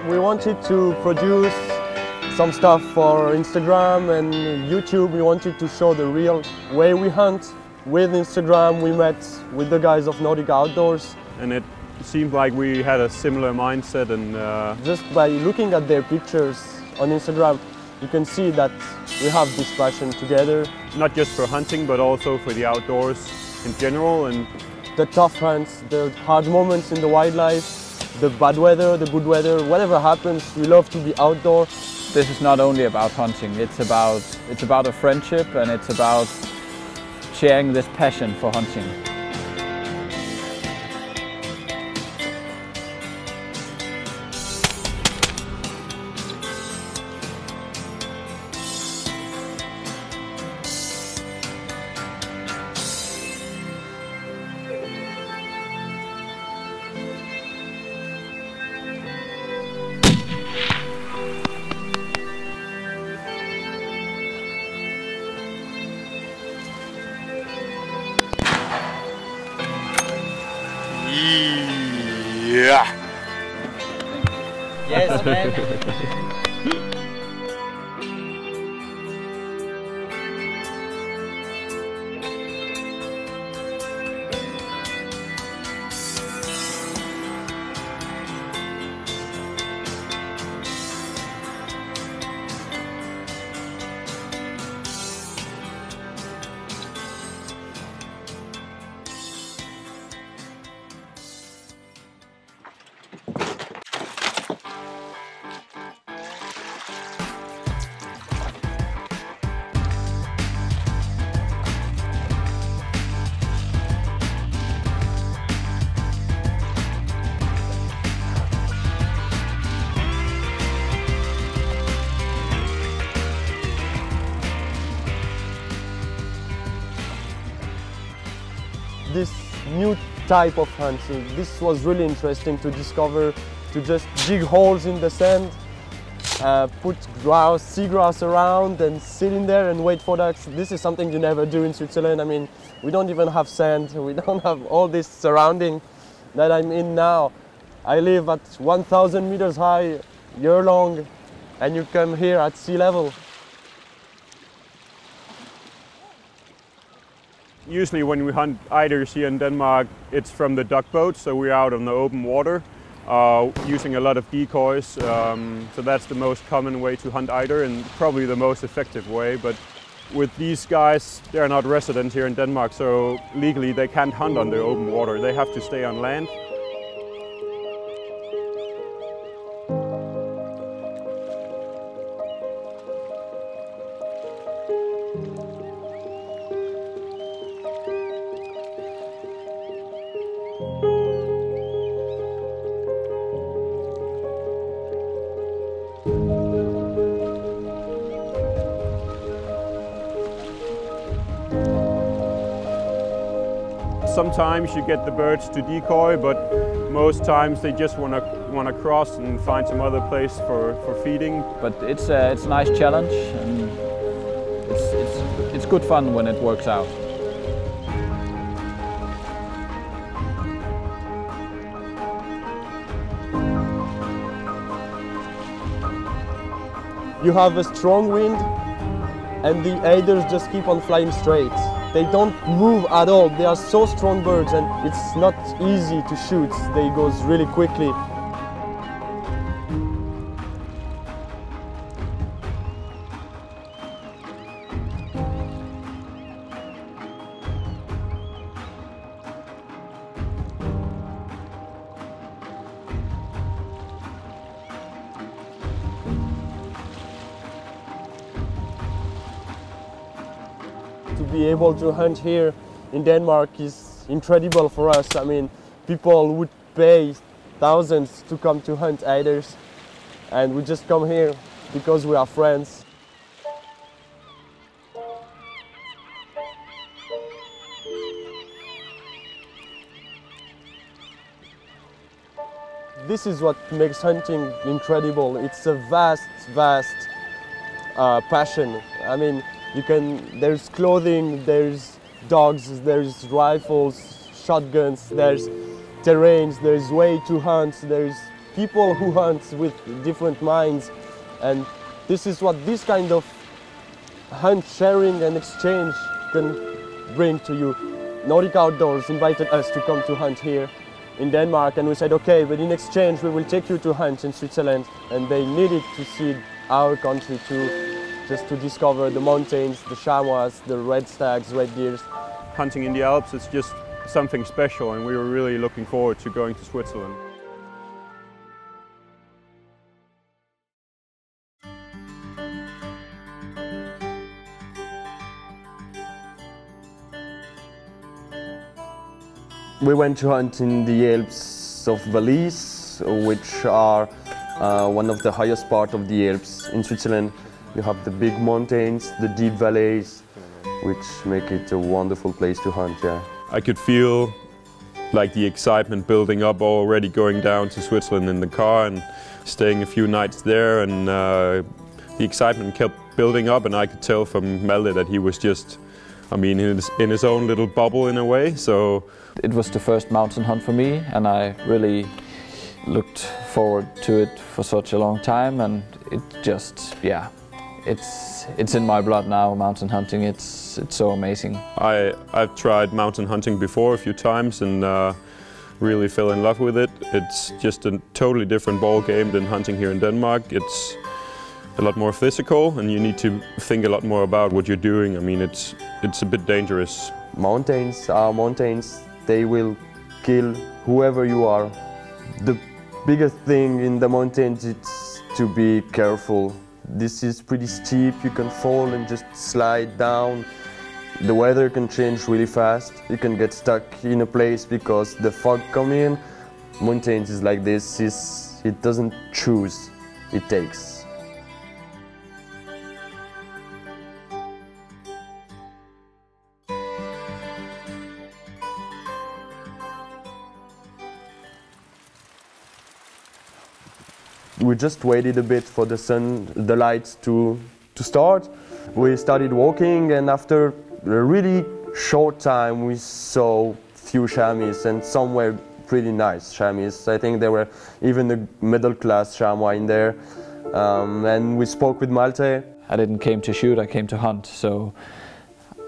We wanted to produce some stuff for Instagram and YouTube. We wanted to show the real way we hunt. With Instagram, we met with the guys of Nordic Outdoors. And it seemed like we had a similar mindset, and just by looking at their pictures on Instagram, you can see that we have this passion together. Not just for hunting, but also for the outdoors in general. And the tough hunts, the hard moments in the wildlife, the bad weather, the good weather, whatever happens, we love to be outdoor. This is not only about hunting, it's about a friendship, and it's about sharing this passion for hunting. Yeah. Yes, man. This new type of hunting, this was really interesting to discover, to just dig holes in the sand, put seagrass around and sit in there and wait for ducks. This is something you never do in Switzerland. I mean, we don't even have sand, we don't have all this surrounding that I'm in now. I live at 1,000 meters high, year long, and you come here at sea level. usually when we hunt eiders here in Denmark, it's from the duck boat, so we're out on the open water, using a lot of decoys. So that's the most common way to hunt eider and probably the most effective way. But with these guys, they're not resident here in Denmark, so legally they can't hunt on the open water. They have to stay on land. Sometimes you get the birds to decoy, but most times they just want to cross and find some other place for feeding. But it's a nice challenge, and it's good fun when it works out. You have a strong wind and the eiders just keep on flying straight. They don't move at all. They are so strong birds and it's not easy to shoot. They go really quickly. To be able to hunt here in Denmark is incredible for us. I mean, people would pay thousands to come to hunt eiders, and we just come here because we are friends. This is what makes hunting incredible. It's a vast passion. I mean, there's clothing, there's dogs, there's rifles, shotguns, there's terrains, there's way to hunt, there's people who hunt with different minds, and this is what this kind of hunt sharing and exchange can bring to you. Nordic Outdoors invited us to come to hunt here in Denmark, and we said, okay, but in exchange we will take you to hunt in Switzerland, and they needed to see our country too, just to discover the mountains, the chamois, the red stags, red deers. Hunting in the Alps is just something special, and we were really looking forward to going to Switzerland. We went to hunt in the Alps of Valais, which are one of the highest part of the Alps in Switzerland. You have the big mountains, the deep valleys, which make it a wonderful place to hunt. Yeah. I could feel like the excitement building up already, going down to Switzerland in the car and staying a few nights there, and the excitement kept building up, and I could tell from Malte that he was just, I mean, in his own little bubble in a way. So it was the first mountain hunt for me, and I really looked forward to it for such a long time, and it just, yeah, it's in my blood now, mountain hunting. It's so amazing. I've tried mountain hunting before a few times, and really fell in love with it. It's just a totally different ball game than hunting here in Denmark. It's a lot more physical, and you need to think a lot more about what you're doing. I mean, it's a bit dangerous. Mountains are mountains. They will kill whoever you are. The biggest thing in the mountains is to be careful. This is pretty steep, you can fall and just slide down. The weather can change really fast. You can get stuck in a place because the fog comes in. Mountains is like this, it doesn't choose, it takes. We just waited a bit for the lights to start. We started walking, and after a really short time we saw few chamois, and some were pretty nice chamois. I think there were even a middle-class chamois in there. And we spoke with Malte. I didn't came to shoot, I came to hunt, so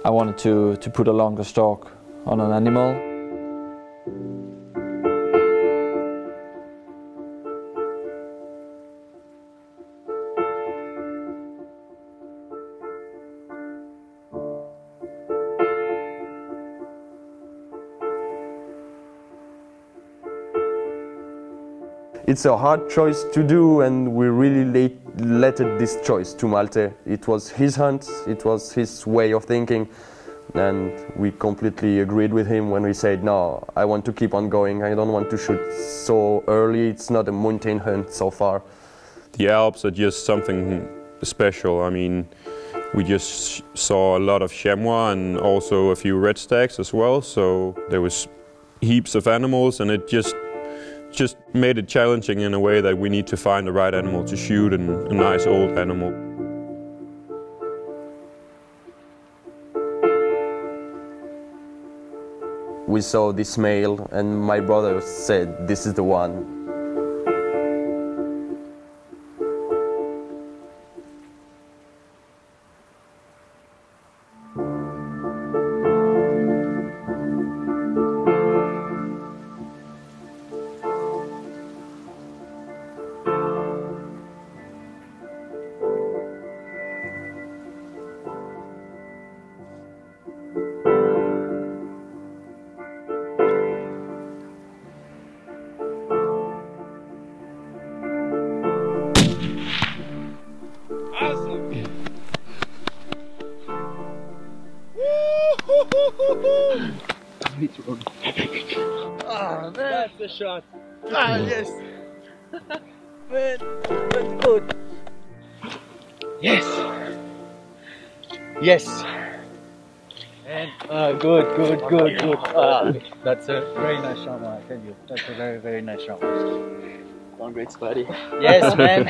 I wanted to put a longer stalk on an animal. It's a hard choice to do, and we really let this choice to Malte. It was his hunt, it was his way of thinking, and we completely agreed with him when we said, no, I want to keep on going, I don't want to shoot so early, it's not a mountain hunt so far. The Alps are just something special. I mean, we just saw a lot of chamois and also a few red stags as well, so there was heaps of animals, and it just made it challenging in a way that we need to find the right animal to shoot, and a nice old animal. We saw this male, and my brother said, this is the one. Oh man, that's the shot. Ah yes. Man, that's good. Yes. Yes. And good. That's a very nice chamois, I tell you. That's a very, very nice chamois. Congrats, buddy. Yes, man.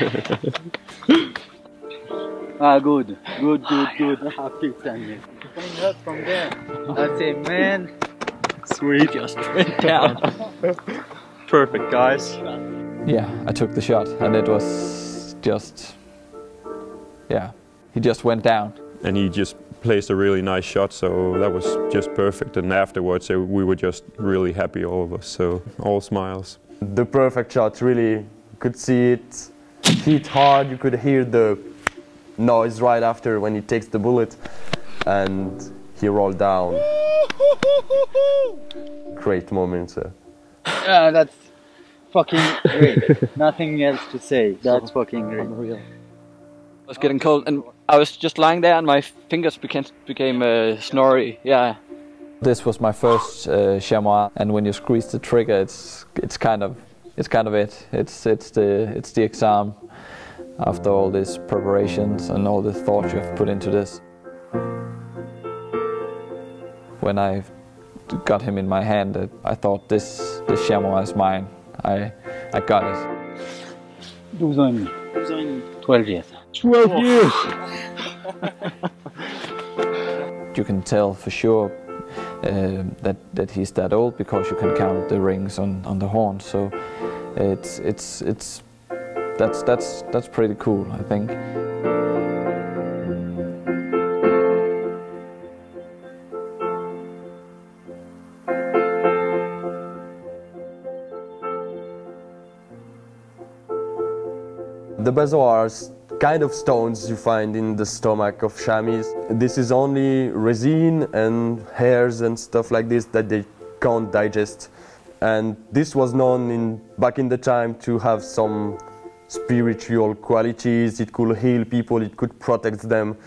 Good. Happy standing. Coming up from there. That's it, man. Sweet. Just went down. Perfect, guys. yeah, I took the shot, and it was just, yeah, he just went down. And he just placed a really nice shot, so that was just perfect. And afterwards, we were just really happy, all of us, so all smiles. The perfect shot, really, you could see it hit hard, you could hear the noise right after when he takes the bullet, and he rolled down. Great moment. Yeah, that's fucking great. Nothing else to say. That's fucking great. Unreal. I was getting cold, and I was just lying there, and my fingers became snory. Yeah. This was my first chamois, and when you squeeze the trigger, it's kind of it. It's the exam after all these preparations and all the thought you have put into this. When I got him in my hand, I thought this chamois is mine. I got it. 12 ans et demi. 12 years. 12 years! You can tell for sure that he's that old because you can count the rings on the horn. So that's pretty cool, I think. The bezoars are kind of stones you find in the stomach of chamois. This is only resin and hairs and stuff like this that they can't digest. And this was known back in the time to have some spiritual qualities. It could heal people, it could protect them.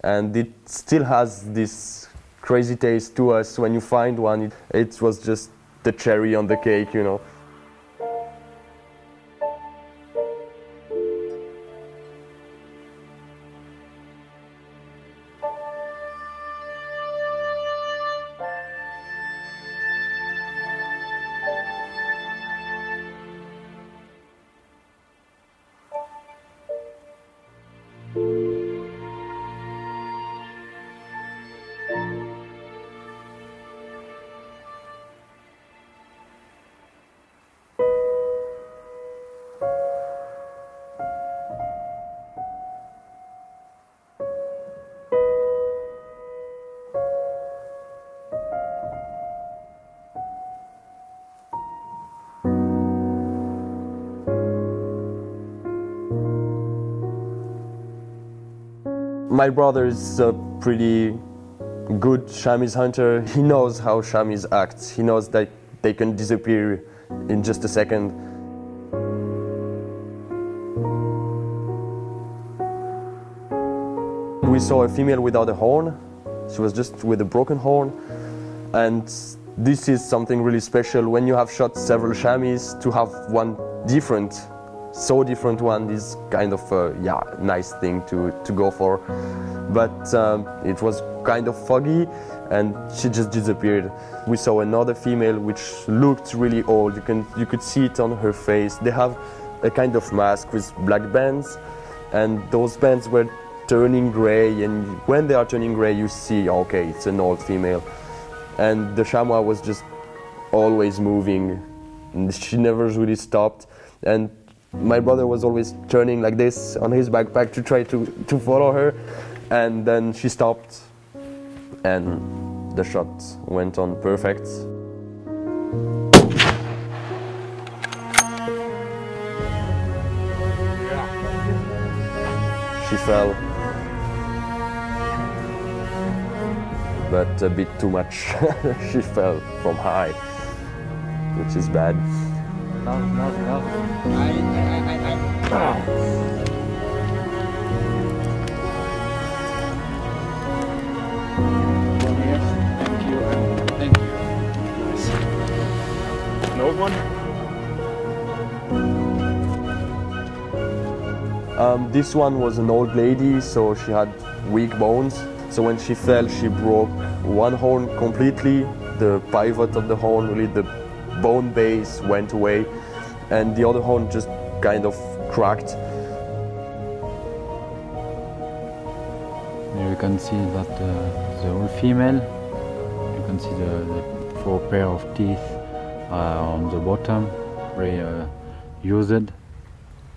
And it still has this crazy taste to us. When you find one, it was just the cherry on the cake, you know. My brother is a pretty good chamois hunter. He knows how chamois act. He knows that they can disappear in just a second. We saw a female without a horn. She was just with a broken horn. And this is something really special. When you have shot several chamois, to have one different, so different one is kind of a nice thing to go for. But it was kind of foggy and she just disappeared. We saw another female which looked really old. You could see it on her face. They have a kind of mask with black bands, and those bands were turning gray, and when they are turning gray you see, okay, it's an old female. And the chamois was just always moving, and she never really stopped. And my brother was always turning like this on his backpack to try to follow her, and then she stopped and the shot went on perfect. She fell, but a bit too much. She fell from high, which is bad. No. Thank you. An old one? This one was an old lady, so she had weak bones. So when she fell, she broke one horn completely. The pivot of the horn, really the bone base went away, and the other horn just kind of cracked. You can see that the old female, you can see the 4 pair of teeth on the bottom, very use it,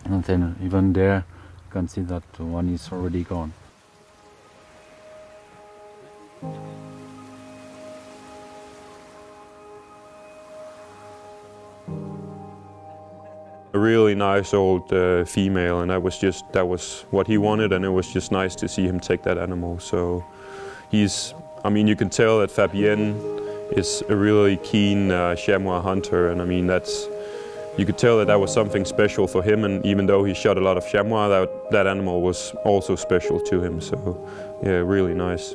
and then even there you can see that one is already gone. A really nice old female, and that was what he wanted, and it was just nice to see him take that animal. So I mean, you can tell that Fabienne is a really keen chamois hunter, and I mean you could tell that was something special for him, and even though he shot a lot of chamois, that animal was also special to him. So yeah, really nice.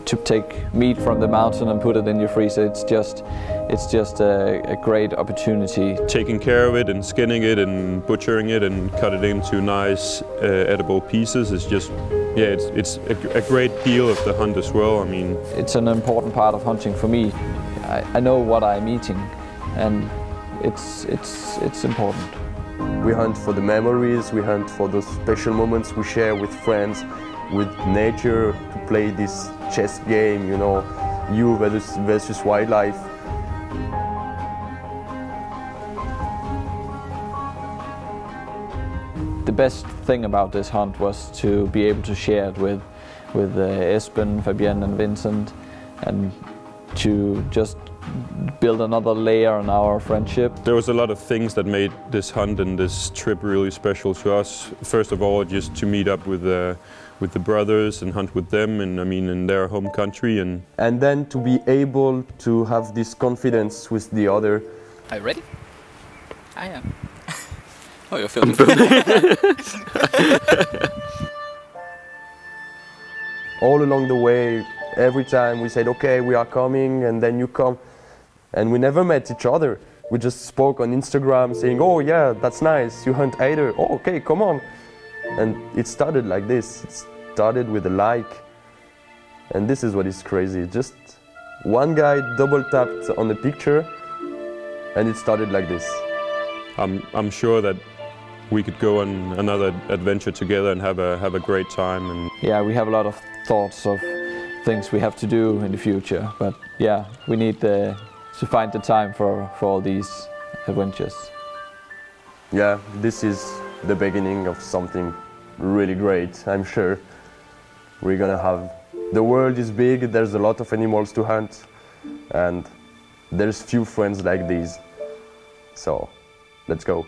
To take meat from the mountain and put it in your freezer, it's just a great opportunity. Taking care of it and skinning it and butchering it and cut it into nice edible pieces is just, yeah, it's a great deal of the hunt as well. I mean, it's an important part of hunting for me. I know what I'm eating, and it's important. We hunt for the memories, we hunt for those special moments we share with friends, with nature, to play this chess game, you know, you versus wildlife. The best thing about this hunt was to be able to share it with Esben, Fabienne and Vincent, and to just build another layer on our friendship. There was a lot of things that made this hunt and this trip really special to us. First of all, just to meet up with the brothers and hunt with them, and I mean in their home country, and then to be able to have this confidence with the other. Are you ready? I am. Oh, you're filming. All along the way, every time we said, okay, we are coming, and then you come. And we never met each other. We just spoke on Instagram saying, oh yeah, that's nice, you hunt either. Oh, okay, come on. And it started like this. It started with a like. And this is what is crazy. Just one guy double tapped on the picture, and it started like this. I'm sure that we could go on another adventure together and have a great time. And yeah, we have a lot of thoughts of things we have to do in the future, but yeah, we need to find the time for all these adventures. Yeah, this is the beginning of something really great, I'm sure. We're gonna have... The world is big, there's a lot of animals to hunt, and there's few friends like these. So, let's go.